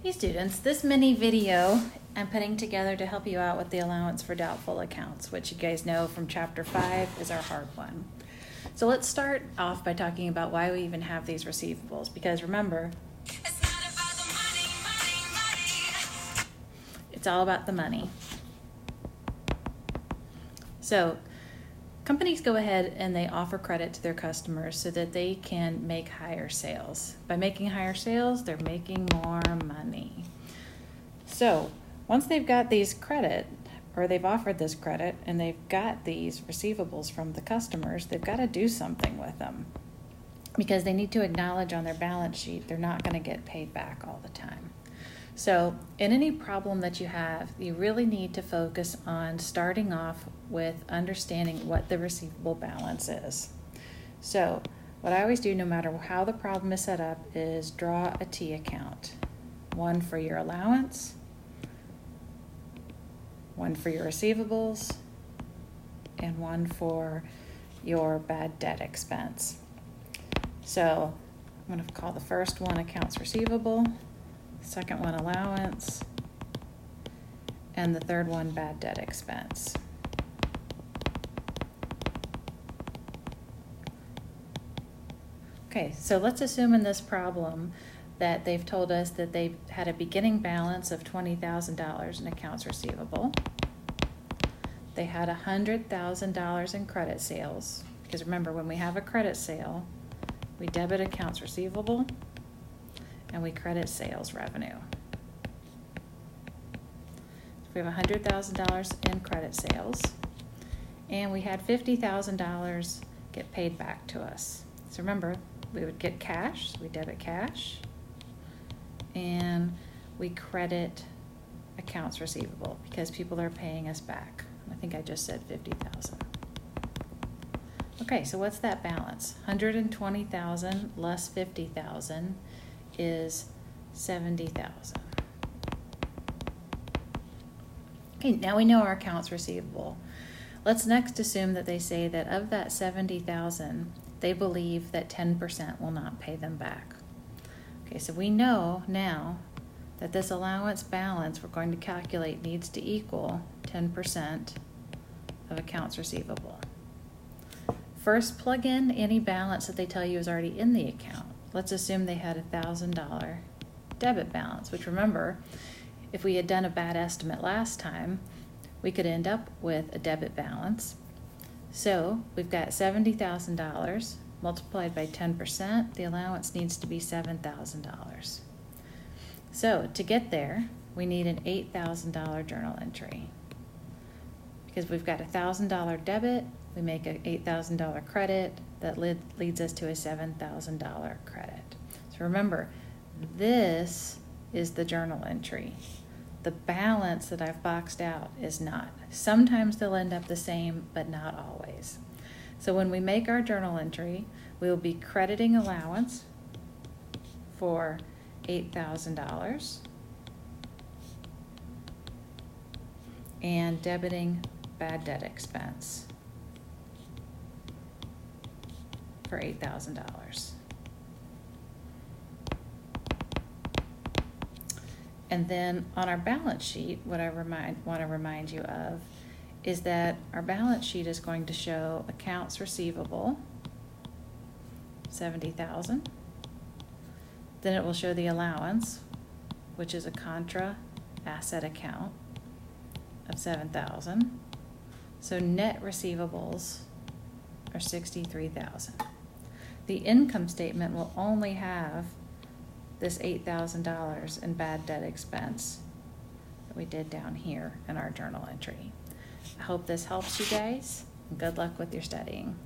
Hey students, this mini video I'm putting together to help you out with the allowance for doubtful accounts, which you guys know from chapter 5 is our hard one. So let's start off by talking about why we even have these receivables, because remember, it's all about the money. So companies go ahead and they offer credit to their customers so that they can make higher sales. By making higher sales, they're making more money. So once they've got these credit, or they've offered this credit, and they've got these receivables from the customers, they've got to do something with them because they need to acknowledge on their balance sheet they're not going to get paid back all the time. So in any problem that you have, you really need to focus on starting off with understanding what the receivable balance is. So what I always do, no matter how the problem is set up, is draw a T account. One for your allowance, one for your receivables, and one for your bad debt expense. So I'm going to call the first one accounts receivable, second one allowance, and the third one bad debt expense. Okay, so let's assume in this problem that they've told us that they've had a beginning balance of $20,000 in accounts receivable. They had $100,000 in credit sales, because remember, when we have a credit sale, we debit accounts receivable and we credit sales revenue. So we have $100,000 in credit sales, and we had $50,000 get paid back to us. So remember, we would get cash, so we debit cash, and we credit accounts receivable because people are paying us back. I think I just said $50,000. Okay, so what's that balance? $120,000 less $50,000 is $70,000. Okay, now we know our accounts receivable. Let's next assume that they say that of that $70,000, they believe that 10% will not pay them back. Okay, so we know now that this allowance balance we're going to calculate needs to equal 10% of accounts receivable. First, plug in any balance that they tell you is already in the account. Let's assume they had a $1,000 debit balance, which remember, if we had done a bad estimate last time, we could end up with a debit balance. So we've got $70,000 multiplied by 10%, the allowance needs to be $7,000. So to get there, we need an $8,000 journal entry. Because we've got a $1,000 debit, we make an $8,000 credit, that leads us to a $7,000 credit. So remember, this is the journal entry. The balance that I've boxed out is not. Sometimes they'll end up the same, but not always. So when we make our journal entry, we will be crediting allowance for $8,000 and debiting bad debt expense for $8,000. And then on our balance sheet, what I want to remind you of is that our balance sheet is going to show accounts receivable, $70,000. Then it will show the allowance, which is a contra asset account of $7,000. So net receivables are $63,000. The income statement will only have this $8,000 in bad debt expense that we did down here in our journal entry. I hope this helps you guys, and good luck with your studying.